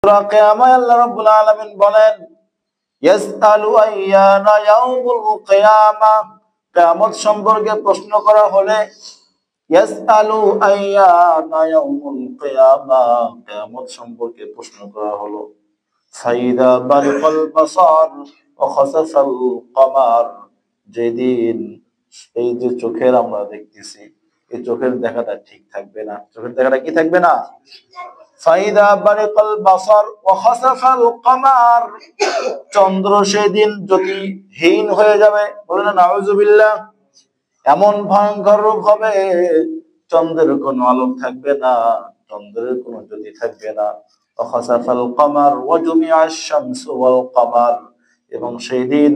সূরা কিয়ামায় আল্লাহ রাব্বুল আলামিন বলেন ইয়াসআলু আইয়ানা ইয়াউমুল কিয়ামা, কিয়ামত সম্পর্কে প্রশ্ন করা হলে ইয়াসআলু আইয়ানা ইয়াউমুল কিয়ামা, কিয়ামত সম্পর্কে প্রশ্ন করা হলো ফাইদা বারিকাল বাসার ওয়া খাসাফাল কমার, যেদিন এই যে চোখের আমরা দেখতেছি এই চোখের দেখাটা ঠিক থাকবে না। চোখের দেখাটা কি থাকবে না? ফাইদা বারিকাল বাসার ওয়া খাসাফাল কমার, চন্দ্র সেদিন জ্যোতিহীন হয়ে যাবে। বলেন নাউযুবিল্লাহ। এমন ভয়ঙ্কর রূপ হবে চন্দ্রের কোনো আলোক থাকবে না, চন্দ্রের কোনো জ্যোতি থাকবে না। ওয়া খাসাফাল কমার ওয়া জুমিআশ শামসু ওয়াল কমার, এবং সেই দিন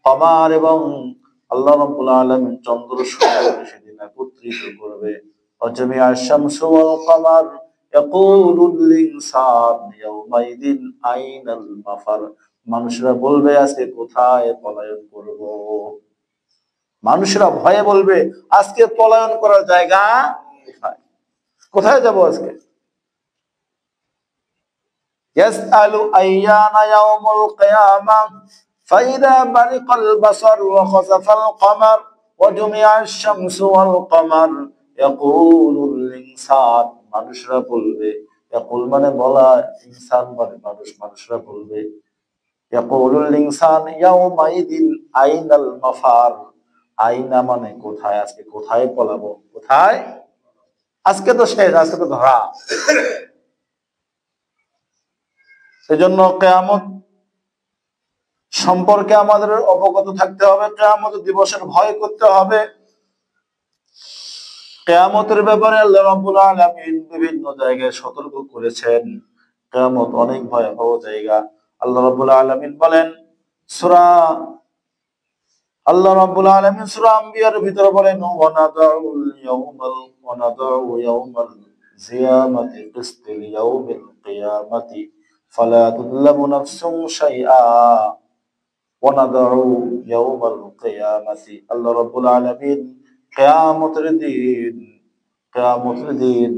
কমার এবং আল্লাহ রাব্বুল আলামিন চন্দ্র সূর্যকে সেদিন একত্রিত করবে। ওয়া জুমিআশ শামসু ওয়াল কমার ইয়াকুলুল ইনসান ইয়াউমাইদিন আইনাল মাফার, মানুষরা বলবে আজকে কোথায় পলায়ন করব। মানুষরা ভয়ে বলবে আজকে পলায়ন করার জায়গা কোথায়, কোথায় যাব আজকে। ইয়াসআলু আইয়ানা ইয়াউমুল কিয়ামা ফাইদা বারিকাল বাসার ওয়া খাসাফাল কমার ওয়া জুমিআশ শামসু ওয়াল কমার ইয়াকুলুল ইনসান, মানুষরা বলবে, ইয়াকুল মানে বলা, ইনসান মানে মানুষ, মানুষরা বলবে ইয়াকুলুল ইনসান ইয়াউমাইদিন আইনাল মাফার, আইনা মানে কোথায়, আজকে কোথায় পলাবো, কোথায়, আজকে তো শেষ, আজকে তো ধরা। সেজন্য কিয়ামত সম্পর্কে আমাদের অবগত থাকতে হবে, কিয়ামত দিবসের ভয় করতে হবে। কিয়ামতের ব্যাপারে আল্লাহ রাব্বুল আলামিন বিভিন্ন জায়গায় সতর্ক করেছেন। কিয়ামত অনেক ভয়াবহ জায়গা। আল্লাহ রাব্বুল আলামিন বলেন আল্লাহ রাব্বুল আলামিন সূরা আম্বিয়ার ভিতরে বলেন ওয়া নাদাউ ইয়াউমাল জিয়ামাতি কিসতিল ইয়াউমিল কিয়ামাতি ফালা তুযলামু নাফসুন শাইআ ওয়া নাদাউ ইয়াউমাল কিয়ামাতি, আল্লাহ রাব্বুল আলামিন কিয়ামতের দিন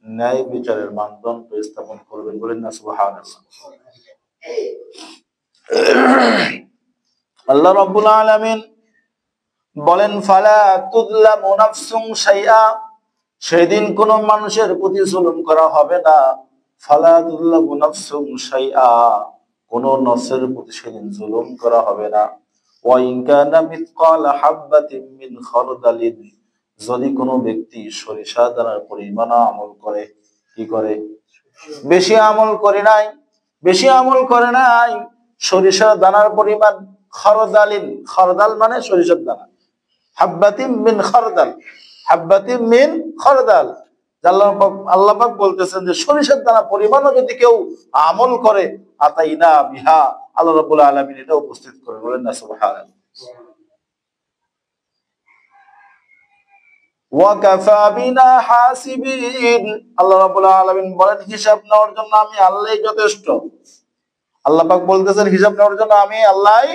ন্যায় বিচারের মানদণ্ড স্থাপন করবেন। বলেন না সুবহানাল্লাহ। আল্লাহ রাব্বুল আলামিন বলেন ফালা তুযলামু নাফসুন শাইআ, সেদিন কোন মানুষের প্রতি জুলুম করা হবে না। ফালা তুযলামু নাফসুন শাইআ, কোন নফসের প্রতি সেদিন জুলুম করা হবে না। ওয়া ইন কানা মিসকালা হাববাতিন মিন খারদালিন, যদি কোনো ব্যক্তি সরিষা দানার পরিমাণ আমল করে, কি করে, বেশি আমল করে নাই, সরিষা দানার পরিমাণ, খারদালিন, খারদাল মানে সরিষার দানা, হাব্বাতিন মিন খারদাল, হাব্বাতিন মিন খারদাল, আল্লাহ পাক বলতেছেন যে সরিষার দানা পরিমাণও যদি কেউ আমল করে আতাইনা বিহা, আল্লাহ রাব্বুল আলামিন এটা উপস্থিত করে। বলেন না সুবহানাল্লাহ। ওয়া কাফা বিনা হাসিবিন, আল্লাহ রাব্বুল আলামিন বলেন হিসাব নেওয়ার জন্য আমি আল্লাহই যথেষ্ট। আল্লাহ পাক বলতেছেন হিসাব নেওয়ার জন্য আমি আল্লাহই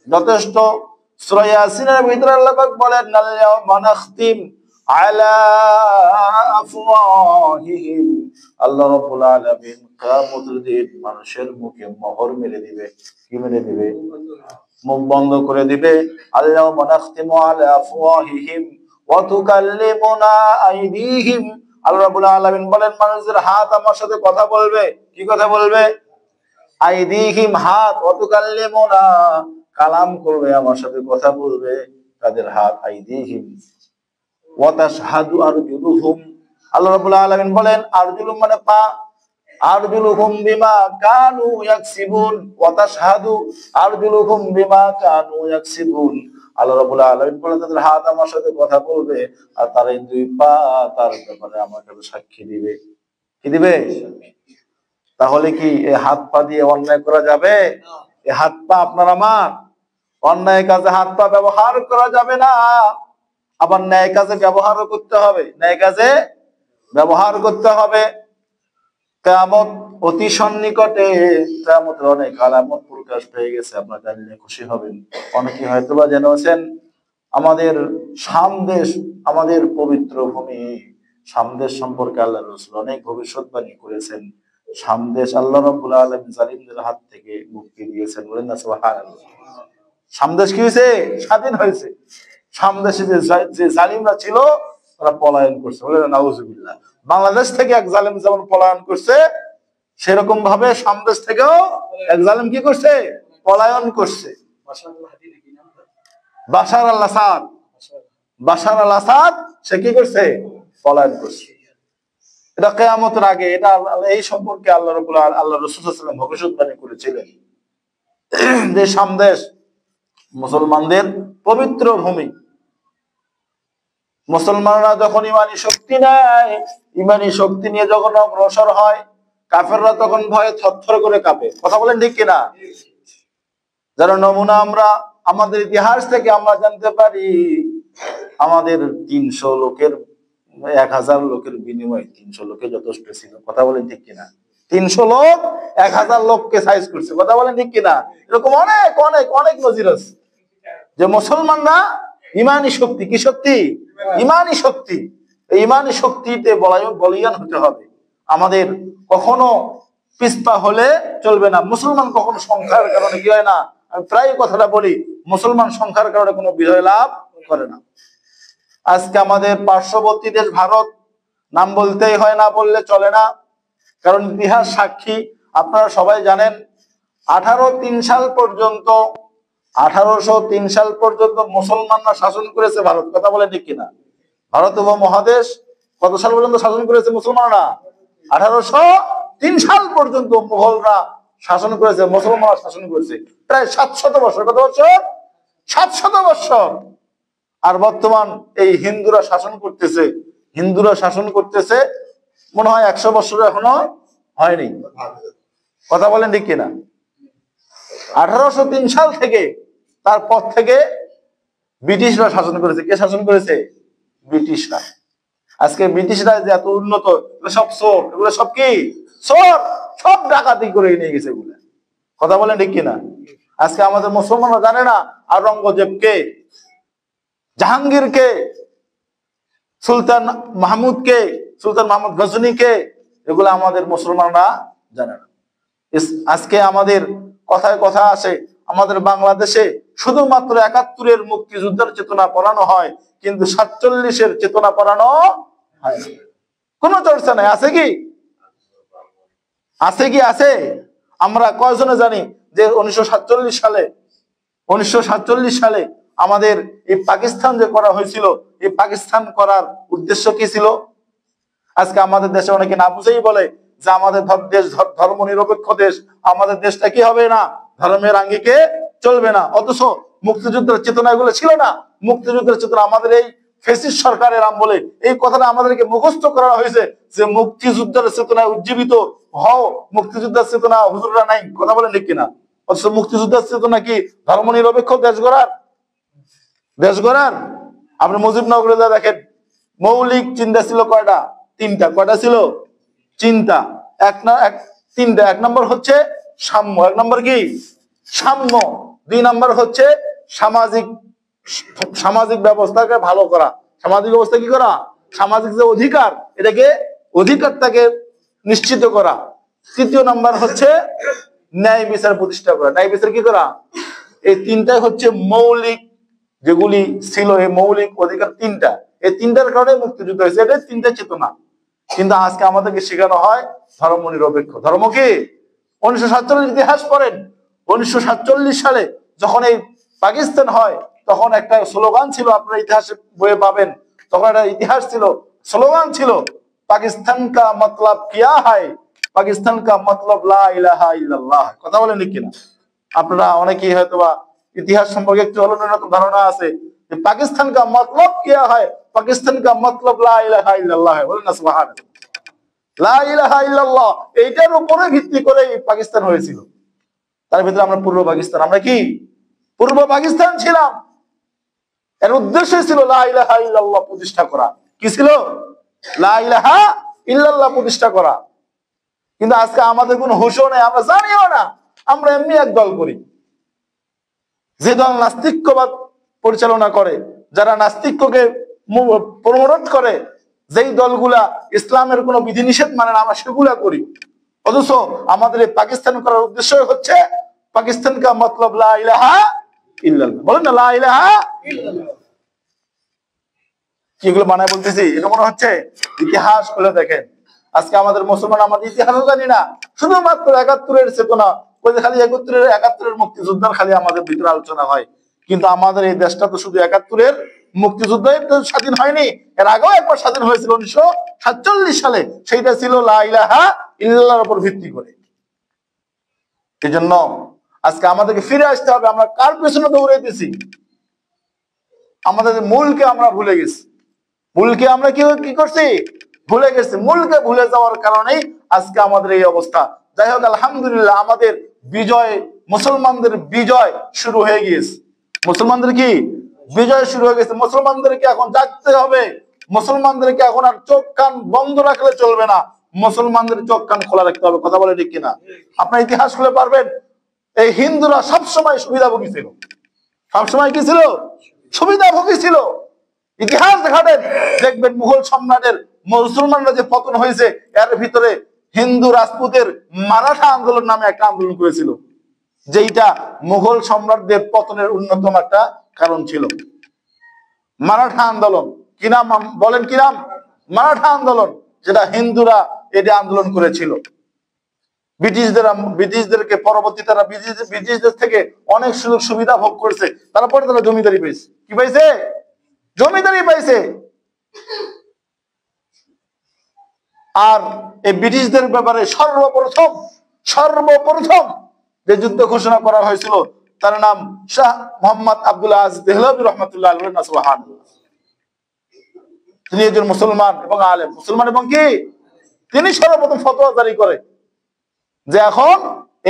যথেষ্ট। সূরা ইয়াসিনের ভিতরে আল্লাহ পাক বলেন আল-ইয়াওমা নাখতিম আলা আফওয়াহিহিম, আল্লাহ রাব্বুল আলামিন কিয়ামতের দিন মানুষের মুখে মোহর মেরে দিবে। কি মেরে দিবে? মুখ বন্ধ করে দিবে। আল-ইয়াওমা নাখতিমু আলা আফওয়াহিহিম ওয়া তুকাল্লিমুনা আইদিহিম, আল্লাহ রাব্বুল আলামিন বলেন মানুষের হাত আমার সাথে কথা বলবে। কি কথা বলবে? আইদিহিম, হাত, ওয়া তুকাল্লিমুনা, কালাম করবে, আমার সাথে কথা বলবে তাদের হাত, আইদিহিম, ওয়া তাশহাদু আরজুলুহুম, আল্লাহ রাব্বুল আলামিন বলেন আরজুলুম মানে পা, আরজুলুহুম বিমা কানু ইয়াকসিবুন ওয়া তাশহাদু আরজুলুহুম বিমা কানু ইয়াকসিবুন, আল্লাহ রাব্বুল আলামিন বলেন তাদের হাত আমার সাথে কথা বলবে আর তার এই দুই পা তার ব্যাপারে আমার কাছে সাক্ষী দিবে। কি দিবে? তাহলে কি এই হাত পা দিয়ে অন্যায় করা যাবে? এই হাত পা আপনার আমার, অন্যায় কাজে হাত পা ব্যবহার করা যাবে না। আবার ন্যায় কাজে ব্যবহারও করতে হবে, ন্যায় কাজে ব্যবহার করতে হবে। কিয়ামত অতি সন্নিকটে, কিয়ামতের অনেক আলামত প্রকাশ পেয়ে গেছে, আপনারা জানলে খুশি হবেন। অনেকে হয়তোবা জেনেছেন আমাদের শাম দেশ, আমাদের পবিত্র ভূমি শাম দেশ সম্পর্কে আল্লাহর রাসূল অনেক ভবিষ্যৎবাণী করেছেন। সামদেশ আল্লাহ রাব্বুল আলামিন জালিমদের হাত থেকে মুক্তি দিয়েছেন, বলেন না সুবহানাল্লাহ। সামদেশ কি হয়েছে? স্বাধীন হয়েছে। সামদেশে যে জালিমরা ছিল তারা পলায়ন করছে, বলেন নাউজুবিল্লাহ। বাংলাদেশ থেকে এক জালিম যেমন পলায়ন করছে, সেরকম ভাবে সামদেশ থেকেও এক জালিম কি করছে? পলায়ন করছে। বাশার আল আসাদ, বাশার আল আসাদ সে কি করছে? পলায়ন করছে। এটা কিয়ামতের আগে, এটা এই সম্পর্কে আল্লাহ রাসূল সাল্লাল্লাহু আলাইহি ওয়াসাল্লাম ভবিষ্যৎবাণী করেছিলেন যে সামদেশ মুসলমানদের পবিত্র ভূমি। মুসলমানরা যখন ইমানি শক্তি নেয়, ইমানি শক্তি নিয়ে যখন অগ্রসর হয়, কাফেররা তখন ভয়ে থরথর করে কাঁপে। কথা বলেন ঠিক কিনা? যারা নমুনা আমরা আমাদের ইতিহাস থেকে আমরা জানতে পারি, আমাদের 300 লোকের 1000 লোকের বিনিময়ে 300 লোকে যথেষ্ট ছিল। কথা বলেন ঠিক কিনা? 300 লোক 1000 লোককে সাইজ করছে। কথা বলেন ঠিক কিনা? এরকম অনেক অনেক অনেক নজির আছে যে মুসলমানরা ইমানি শক্তি, কি শক্তি? ইমানি শক্তি। এই ইমানি শক্তিতে বলিয়ান হতে হবে। আমাদের কখনো পিছপা হলে চলবে না। মুসলমান কখনো সংখ্যার কারণে কি হয় না, আমি প্রায় কথাটা বলি, মুসলমান সংখ্যার কারণে কোনো বিজয় লাভ করে না। আজকে আমাদের পার্শ্ববর্তী দেশ ভারত, নাম বলতেই হয়, না বললে চলে না, কারণ ইতিহাস সাক্ষী। আপনারা সবাই জানেন 1803 সাল পর্যন্ত 1803 সাল পর্যন্ত মুসলমানরা শাসন করেছে ভারত। কথা বলে ঠিক কিনা? ভারত উপমহাদেশ কত সাল পর্যন্ত শাসন করেছে মুসলমানরা? 1803 সাল পর্যন্ত মুঘলরা শাসন করেছে, মুসলমানরা শাসন করেছে প্রায় 700 বছর। কত বছর? 700 বছর। আর বর্তমান এই হিন্দুরা শাসন করতেছে, হিন্দুরা শাসন করতেছে মনে হয় 100 বছর এখনো হয়নি। কথা বলেন ঠিক কিনা? 1803 সাল থেকে, তারপর থেকে ব্রিটিশরা শাসন করেছে। কে শাসন করেছে? ব্রিটিশরা। আজকে ব্রিটিশরা যে এত উন্নত, সব চোর, এগুলো সব কি? চোর, সব ডাকাতি করে নিয়ে গেছে এগুলো। কথা বলেন ঠিক কিনা? আজকে আমাদের মুসলমানরা জানে না আওরঙ্গজেব কে, জাহাঙ্গীর কে, সুলতান মাহমুদ কে, সুলতান মাহমুদ গজনী কে, এগুলো আমাদের মুসলমানরা জানে না। আজকে আমাদের কথায় কথা আসে, আমাদের বাংলাদেশে শুধুমাত্র ৭১-এর মুক্তিযুদ্ধের চেতনা পড়ানো হয়, কিন্তু ৪৭-এর চেতনা পড়ানো হয় না। কোন চর্চা নাই। আছে কি? আছে কি? আছে। আমরা কয়জনে জানি যে 1947 সালে আমাদের এই পাকিস্তান যে করা হয়েছিল, এই পাকিস্তান করার উদ্দেশ্য কি ছিল? আজকে আমাদের দেশে অনেকে না বুঝেই বলে যে আমাদের দেশ ধর্ম নিরপেক্ষ দেশ, আমাদের দেশটা কি হবে না, ধর্মের আঙ্গিকে চলবে না। অথচ মুক্তিযুদ্ধের চেতনা এগুলো ছিল না। মুক্তিযুদ্ধের চেতনা আমাদের এই ফ্যাসিস্ট সরকারের আমলে এই কথাটা আমাদেরকে মুখস্থ করা হয়েছে যে মুক্তিযুদ্ধের চেতনায় উজ্জীবিত হও, মুক্তিযুদ্ধের চেতনা হুজুররা নাই। কথা বলেন ঠিক কিনা? অথচ মুক্তিযুদ্ধের চেতনা কি ধর্ম নিরপেক্ষ দেশ গড়ার? দেশ গড়ার। আপনি মুজিবনগরে যা দেখেন, মৌলিক চিন্তা ছিল কয়টা? 3টা। কয়টা ছিল? চিন্তা। তিনটা। 1 নম্বর হচ্ছে সাম্য। 1 নম্বর কি? সাম্য। 2 নম্বর হচ্ছে সামাজিক ব্যবস্থাকে ভালো করা। সামাজিক ব্যবস্থা কি করা? সামাজিক যে অধিকার, এটাকে অধিকারটাকে নিশ্চিত করা। 3য় নম্বর হচ্ছে ন্যায় বিচার প্রতিষ্ঠা করা। ন্যায় বিচার কি করা? এই 3টাই হচ্ছে মৌলিক, যেগুলি ছিল এই মৌলিক অধিকার 3টা। এই 3টার কারণে মুক্তিযুদ্ধ হয়েছে। এটা 3টা চেতনা। কিন্তু আজকে আমাদেরকে শেখানো হয় ধর্ম নিরপেক্ষ। ধর্ম কি? 1947 ইতিহাস পড়েন। 1947 সালে যখন এই পাকিস্তান হয়, তখন একটা স্লোগান ছিল, আপনারা ইতিহাসে বইয়ে পাবেন। তখন একটা ইতিহাস ছিল, স্লোগান ছিল, পাকিস্তান কা মতলব কিয়া হয়, পাকিস্তান কা মতলব লা ইলাহা ইল্লাল্লাহ। কথা বলেন ঠিক কিনা? আপনারা অনেকেই হয়তো বা ইতিহাস সম্পর্কে একটু হলেও ধারণা আছে যে পাকিস্তান কা মতলব কিয়া হয়, পাকিস্তান কা মতলব লা ইলাহা ইল্লাল্লাহ। বলেন না সুবহানাল্লাহ। লা ইলাহা ইল্লাল্লাহ, এইটার উপরে ভিত্তি করে পাকিস্তান হয়েছিল। তার ভিতরে আমরা পূর্ব পাকিস্তান, আমরা কি পূর্ব পাকিস্তান ছিলাম। এর উদ্দেশ্য ছিল লা ইলাহা ইল্লাল্লাহ প্রতিষ্ঠা করা। কি ছিল? লা ইলাহা ইল্লাল্লাহ প্রতিষ্ঠা করা। কিন্তু আজকে আমাদের কোনো হুঁশও নেই, আমরা জানিও না। আমরা এমনি এক দল করি, যে দল নাস্তিক্যবাদ পরিচালনা করে, যারা নাস্তিক্যকে প্রমোট করে, যেই দলগুলা ইসলামের কোনো বিধিনিষেধ মানে না, আমরা সেগুলা করি। অথচ আমাদের এই পাকিস্তান করার উদ্দেশ্য হচ্ছে পাকিস্তান কা মতলব লা ইলাহা ইল্লাল্লাহ। বলেন না লা ইলাহা ইল্লাল্লাহ। কিগুলো বানায় বলতেছি, এটা মনে হচ্ছে ইতিহাস খুলে দেখেন। আজকে আমাদের মুসলমান আমাদের ইতিহাসও জানি না, শুধুমাত্র ৭১-এর চেতনা, ওই যে খালি ৭১-এর মুক্তিযোদ্ধার খালি আমাদের ভিতরে আলোচনা হয়। কিন্তু আমাদের এই দেশটা তো শুধু ৭১-এর মুক্তিযুদ্ধই তো স্বাধীন হয়নি, এর আগেও একবার স্বাধীন হয়েছিল ১৯৪৭ সালে। সেইটা ছিল লা ইলাহা ইল্লাল্লাহর উপর ভিত্তি করে। এই জন্য আজকে আমাদেরকে ফিরে আসতে হবে। আমরা কার পেছনে দৌড়াইতেছি? আমাদের মূলকে আমরা ভুলে গেছি। মূলকে আমরা কি করছি? ভুলে গেছি। মূলকে ভুলে যাওয়ার কারণেই আজকে আমাদের এই অবস্থা। যাই হোক, আলহামদুলিল্লাহ, আমাদের বিজয়, মুসলমানদের বিজয় শুরু হয়ে গিয়েছে। মুসলমানদের কি বিজয় শুরু হয়ে গেছে। মুসলমানদেরকে এখন জাগতে হবে। মুসলমানদেরকে এখন আর চোখ কান বন্ধ রাখলে চলবে না, মুসলমানদের চোখ কান খোলা রাখতে হবে। কথা বলে ঠিক কিনা? আপনার ইতিহাস খুলে পারবেন, এই হিন্দুরা সবসময় সুবিধাভোগী ছিল। সবসময় কি ছিল? সুবিধাভোগী ছিল। ইতিহাস ঘাটেন, দেখবেন মুঘল সম্রাটের মুসলমানরা যে পতন হয়েছে, এর ভিতরে হিন্দু রাজপুতের মারাঠা আন্দোলন নামে একটা আন্দোলন করেছিল, যেটা মুঘল সম্রাটদের পতনের অন্যতম একটা কারণ ছিল। মারাঠা আন্দোলন, কি নাম বলেন? কি নাম? মারাঠা আন্দোলন, যেটা হিন্দুরা এটা আন্দোলন করেছিল। ব্রিটিশদেরকে পরবর্তী তারা ব্রিটিশদের থেকে অনেক সুযোগ সুবিধা ভোগ করেছে। তারপরে তারা জমিদারি পেয়েছে। কি পাইছে? জমিদারি পাইছে। আর এই ব্রিটিশদের ব্যাপারে সর্বপ্রথম যে যুদ্ধ ঘোষণা করা হয়েছিল, তার নাম শাহ মোহাম্মদ আব্দুল আজিজ দেহলভী রহমাতুল্লাহ আলাইহি। সুবহানাল্লাহ। তিনি একজন মুসলমান এবং আলেম। মুসলমান এবং কি? তিনি সর্বপ্রথম ফতোয়া জারি করে যে এখন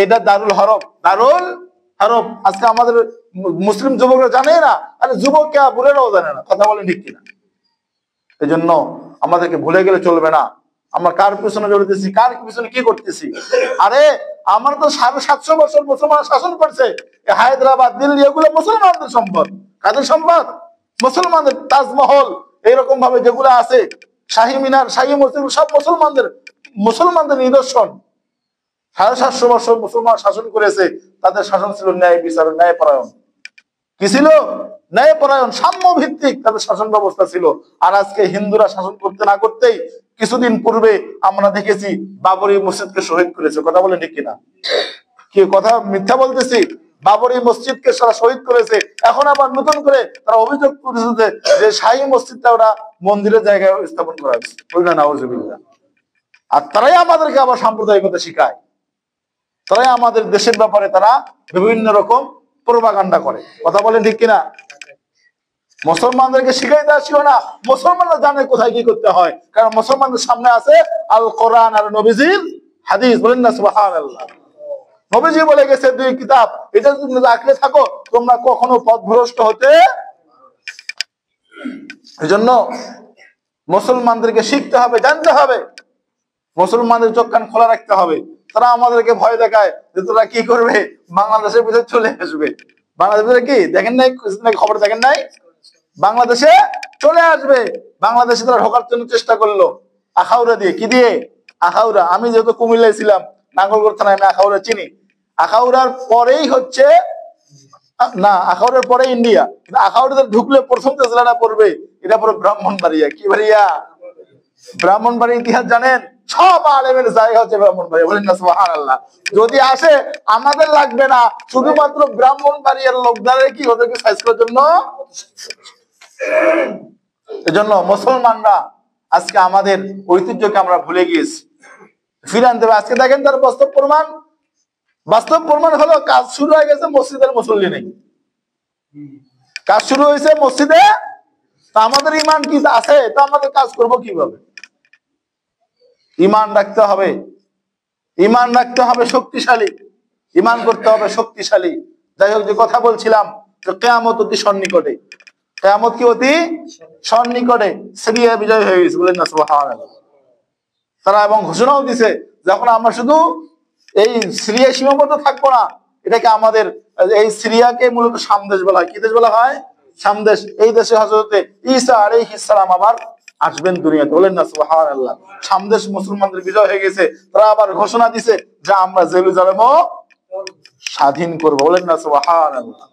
এটা দারুল হরব। দারুল হরব আজকে আমাদের মুসলিম যুবকরা জানে না, আরে যুবক কে বুড়েরাও জানে না। কথা বলেন ঠিক কিনা? এই জন্য আমাদেরকে ভুলে গেলে চলবে না। আমরা কার পিছনে জড়িতেছি, কার পিছনে কি করতেছি? আরে আমার তো ৭৫০ বছর মুসলমান শাসন করছে। হায়দ্রাবাদ, দিল্লি, এগুলো মুসলমানদের সম্পদ। কাদের সম্পদ? মুসলমানদের। তাজমহল এইরকম ভাবে যেগুলো আছে, শাহী মিনার, শাহী মসজিদ, সব মুসলমানদের নিদর্শন। ৭৫০ বছর মুসলমান শাসন করেছে। তাদের শাসন ছিল ন্যায় বিচার, ন্যায়পরায়ণ। কি ছিল? ন্যায়পরায়ণ, সাম্য ভিত্তিক তাদের শাসন ব্যবস্থা ছিল। আর আজকে হিন্দুরা শাসন করতে না করতেই কিছুদিন পূর্বে আমরা দেখেছি বাবরি মসজিদকে শহীদ করেছে। কথা বলে ঠিক কিনা? কি কথা মিথ্যা বলতেছি? বাবরি মসজিদকে সারা শহীদ করেছে। এখন আবার নতুন করে তারা অভিযোগ করেছে যে শাহী মসজিদটা ওরা মন্দিরের জায়গায় স্থাপন করা হয়েছে। বললেন নাউজুবিল্লাহ। আর তারাই আমাদেরকে আবার সাম্প্রদায়িকতা শিখায়। তারাই আমাদের দেশের ব্যাপারে তারা বিভিন্ন রকম প্রোপাগান্ডা করে। কথা বলেন ঠিক কিনা? মুসলমানদেরকে শিখাইতে আসিও না। মুসলমানরা জানে কোথায় কি করতে হয়, কারণ মুসলমানদের সামনে আছে আল কোরআন আর নবীজির হাদিস। বলেন না সুবহানাল্লাহ। নবীজি বলে গেছে দুই কিতাব, এটা যদি আঁকড়ে থাকো তোমরা কখনো পথভ্রষ্ট হতে। এই জন্য মুসলমানদেরকে শিখতে হবে, জানতে হবে। মুসলমানদের চোখ কান খোলা রাখতে হবে। তারা আমাদেরকে ভয় দেখায় যে তোরা কি করবে, বাংলাদেশের ভিতরে চলে আসবে। বাংলাদেশে কি দেখেন নাই? খবর দেখেন নাই? বাংলাদেশে চলে আসবে। বাংলাদেশে তারা ঢোকার জন্য চেষ্টা করলো আখাউড়া দিয়ে। কি দিয়ে? আখাউড়া। আমি যেহেতু কুমিল্লায় ছিলাম, নাঙ্গলকোট থানায়, আমি আখাউড়া চিনি। আখাউড়ার পরেই হচ্ছে না, আখাউড়ার পরে ইন্ডিয়া। কিন্তু আখাউড়াতে ঢুকলে প্রথম যে জেলাটা পড়বে, এটা পড়বে ব্রাহ্মণবাড়িয়া। কি বাড়িয়া? ব্রাহ্মণবাড়ির ইতিহাস জানেন? সব আলেমের জায়গা হচ্ছে ব্রাহ্মণবাড়িয়া। বলেন না সুবহানাল্লাহ। যদি আসে আমাদের লাগবে না, শুধুমাত্র ব্রাহ্মণবাড়িয়ার লোকদারে কি ওদেরকে সাইজ করার জন্য। এজন্য মুসলমানরা আজকে আমাদের ঐতিহ্যকে আমরা ভুলে গিয়েছি, ফিরে আনতে হবে। আজকে দেখেন তার বাস্তব প্রমাণ হলো কাজ শুরু হয়ে গেছে, মসজিদের মুসল্লি নেই। কাজ শুরু হয়েছে মসজিদে, তা আমাদের ইমান কি আছে? তা আমাদের কাজ করব কিভাবে? ইমান রাখতে হবে। ইমান রাখতে হবে শক্তিশালী। ইমান করতে হবে শক্তিশালী। যাই হোক, যে কথা বলছিলাম, কিয়ামত অতি সন্নিকটে। কিয়ামত কি অতি সন্নিকটে। সিরিয়া বিজয় হয়ে গেছে। বলেন না সুবহানাল্লাহ। তারা এবং ঘোষণাও দিছে যখন আমরা শুধু এই সিরিয়া সীমাবদ্ধ থাকবো না, এটাকে আমাদের এই সিরিয়াকে মূলত সামদেশ বলা হয়। কি দেশ বলা হয়? সামদেশ। এই দেশে হযরত ঈসা আলাইহিস সালাম আবার আসবেন দুনিয়াতে, বলেন না সুবহানাল্লাহ। সামদেশ মুসলমানদের বিজয় হয়ে গেছে, তারা আবার ঘোষণা দিছে যে আমরা জেরুজালেমও স্বাধীন করবো, বলেন না সুবহানাল্লাহ।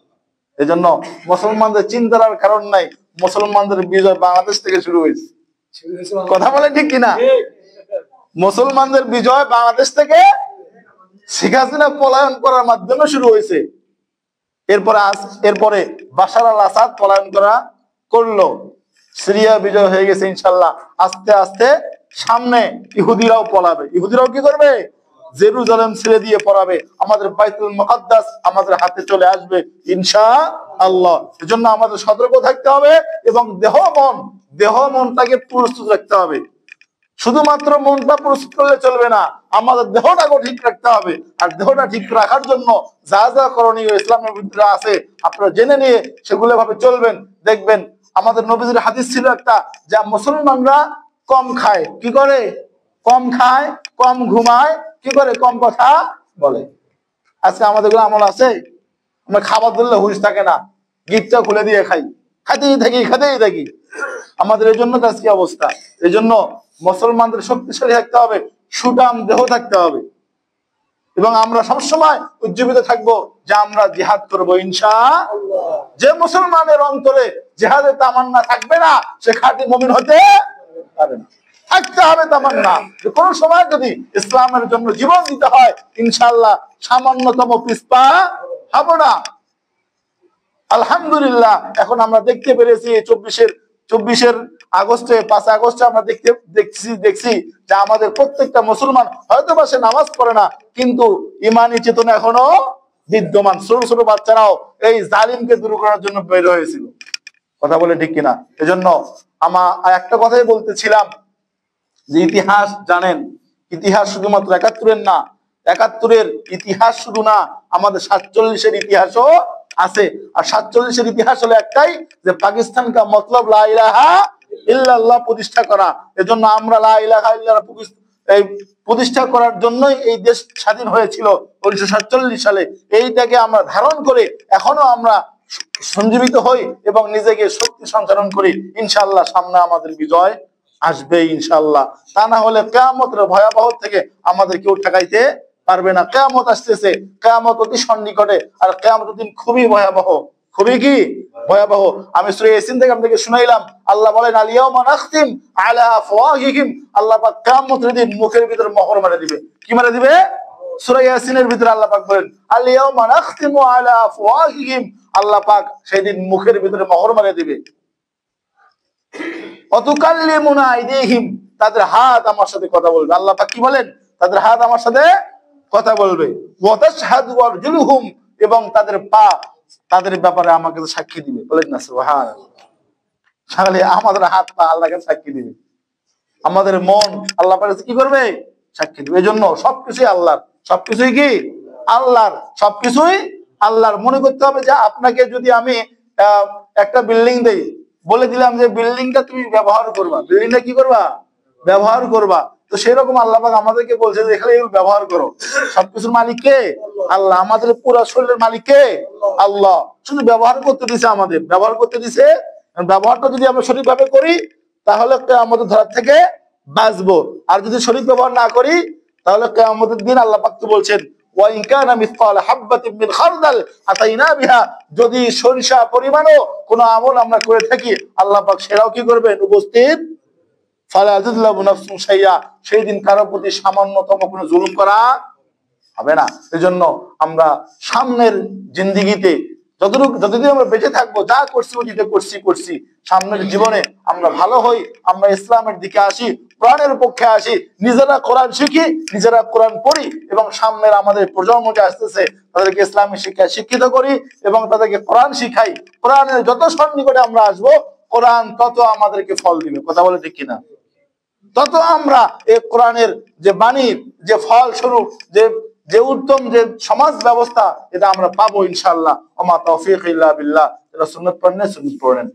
এই জন্য মুসলমানদের চিন্তার কারণ নাই, মুসলমানদের বিজয় বাংলাদেশ থেকে শুরু হয়েছে। কথা বলে ঠিক কিনা? মুসলমানদের বিজয় বাংলাদেশ থেকে শেখ হাসিনা পলায়ন করার মাধ্যমে শুরু হয়েছে। এরপরে বাশার আল আসাদ পলায়ন করলো, সিরিয়া বিজয় হয়ে গেছে ইনশাল্লাহ। আস্তে আস্তে সামনে ইহুদিরাও পলাবে। ইহুদিরাও কি করবে? জেরুজালেম ছেড়ে দিয়ে পড়াবে, আমাদের বাইতুল মুকাদ্দাস আমাদের হাতে চলে আসবে ইনশাআল্লাহ। এজন্য আমাদের সতর্ক থাকতে হবে এবং দেহ মনটাকে প্রস্তুত রাখতে হবে। শুধুমাত্র মনটা প্রস্তুত করলে চলবে না, আমাদের দেহটাকে ঠিক রাখতে হবে। আর দেহটা ঠিক রাখার জন্য যা যা করণীয় ইসলামের ভিতরে আছে আপনারা জেনে নিয়ে সেগুলো ভাবে চলবেন। দেখবেন আমাদের নবীজির হাদিস ছিল একটা, যা মুসলমানরা কম খায়, কি করে? কম খায়, কম ঘুমায়, কি করে? কম কথা বলে। আজকে আমাদের গুলো আমল আছে, আমরা খাবার দিলে হুঁশ থাকে না, গিটটা খুলে দিয়ে খাই, খাতেই থাকি। আমাদের এই জন্য আজকে অবস্থা। এই জন্য মুসলমানদের শক্তিশালী থাকতে হবে, সুঠাম দেহ থাকতে হবে এবং আমরা সবসময় উজ্জীবিত থাকবো যে আমরা জিহাদ করবো ইনশাআল্লাহ। যে মুসলমানের অন্তরে জিহাদের তামান্না থাকবে না, সে খাঁটি মুমিন হতে পারে না। থাকতে হবে তামান্না, কোন সময় যদি ইসলামের জন্য জীবন দিতে হয় ইনশাআল্লাহ সামান্যতম পিছপা হব না। আলহামদুলিল্লাহ এখন আমরা দেখতে পেরেছি 24 আগস্টে 5 আগস্টে আমরা দেখছি যে আমাদের প্রত্যেকটা মুসলমান হয়তো বা সে নামাজ পড়ে না, কিন্তু ইমানি চেতনা এখনো বিদ্যমান। ছোট ছোট বাচ্চারাও এই জালিমকে দূর করার জন্য বের হয়েছিল। কথা বলে ঠিক কিনা? এজন্য আমার একটা কথাই বলতেছিলাম যে ইতিহাস জানেন, ইতিহাস শুধুমাত্র 71-এর না, 71-এর ইতিহাস শুধু না, আমাদের 47-এর ইতিহাসও আছে। আর 47-এর ইতিহাস হলো একটাই, যে পাকিস্তান কা মতলব লা ইলাহা ইল্লাল্লাহ প্রতিষ্ঠা করা। এজন্য আমরা লা ইলাহা ইল্লাল্লাহ প্রতিষ্ঠা করার জন্যই এই দেশ স্বাধীন হয়েছিল 1947 সালে। এইটাকে আমরা ধারণ করে এখনো আমরা সঞ্জীবিত হই এবং নিজেকে শক্তি সঞ্চারণ করি। ইনশাআল্লাহ সামনে আমাদের বিজয় আসবে ইনশাআল্লাহ। তা না হলে কিয়ামতের ভয়াবহ থেকে আমাদের কেউ ঠেকাইতে পারবে না। কিয়ামত আসতেছে, কিয়ামত অতি সন্নিকটে, আর কিয়ামতের দিন খুবই ভয়াবহ। খুবই কি ভয়াবহ? আমি সূরা ইয়াসিন থেকে আপনাদেরকে শুনাইলাম, আল্লাহ বলেন আল ইয়াউমা নাখতিম আলা আফওয়াহিহিম, আল্লাহ পাক কিয়ামতের দিন মুখের ভিতর মোহর মেরে দিবে। কি মেরে দিবে? সূরা ইয়াসিনের ভিতরে আল্লাহ পাক বলেন আল ইয়াউমা নাখতিমু আলা আফওয়াহিহিম, আল্লাহ পাক সেদিন মুখের ভিতরে মোহর মেরে দিবে। অতুকাল্লিমুনা আইদিহিম, তাদের হাত আমার সাথে কথা বলবে। আল্লাহ পাক কি বলেন? তাদের হাত আমার সাথে কথা বলবে। ওয়া তাশহাদু আরজুলুহুম, এবং তাদের পা তাদের ব্যাপারে আমাকে সাক্ষী দিবে। বলেন না সুবহানাল্লাহ। তাহলে আমাদের হাত পা আল্লাহকে সাক্ষী দিবে, আমাদের মন আল্লাহ পাক কি করবে? সাক্ষী দিবে। এজন্য সবকিছুই আল্লাহর, সবকিছুই কি আল্লাহর, সবকিছুই আল্লাহর। মনে করতে হবে যে আপনাকে যদি আমি একটা বিল্ডিং দেই, বলে দিলাম যে বিল্ডিংটা তুমি ব্যবহার করবা, বিল্ডিংটা কি করবা? ব্যবহার করবা। তো সেরকম আল্লাহ পাক আমাদেরকে বলছে যে এখানে ব্যবহার করো। সবকিছুর মালিক কে? আল্লাহ। আমাদের পুরো শরীরের মালিক কে? আল্লাহ। শুধু ব্যবহার করতে দিছে, আমাদের ব্যবহার করতে দিছে। ব্যবহারটা যদি আমরা সঠিকভাবে করি তাহলে আমাদের ধরার থেকে বাঁচবো, আর যদি সঠিক ব্যবহার না করি তাহলে কিয়ামতের দিন আল্লাহ পাক তো বলছেন ওয়া ইন কানা মিসকাল হাববাতিন মিন খারদাল আতাইনা বিহা, যদি সরিষা পরিমাণও কোনো আমল আমরা করে থাকি আল্লাহ পাক সেটাও কি করবেন? উপস্থিত। ফালা যুযলামু নাফসুন শাইআ, সেই দিন কারো প্রতি সামান্যতম কোনো জুলুম করা হবে না। এজন্য আমরা সামনের জিন্দেগিতে যতদিন আমরা বেঁচে থাকবো, যা করছি ওইটা করছি, সামনের জীবনে আমরা ভালো হই, আমরা ইসলামের দিকে আসি, কোরআনের পক্ষে আসি, নিজেরা কোরআন শিখি, নিজেরা কোরআন পড়ি এবং সামনের আমাদের প্রজন্ম যে আসতেছে তাদেরকে ইসলামী শিক্ষায় শিক্ষিত করি এবং তাদেরকে কোরআন শিখাই। কোরআনের যত সন্নিকটে আমরা আসবো, কোরআন তত আমাদেরকে ফল দিবে। কথা বলে ঠিক কিনা? তত আমরা এই কোরআনের যে বাণীর যে ফল স্বরূপ যে উত্তম যে সমাজ ব্যবস্থা, এটা আমরা পাবো ইনশাআল্লাহ। ওমা তৌফিক ইল্লা বিল্লাহ। সুন্নাত পড়েন।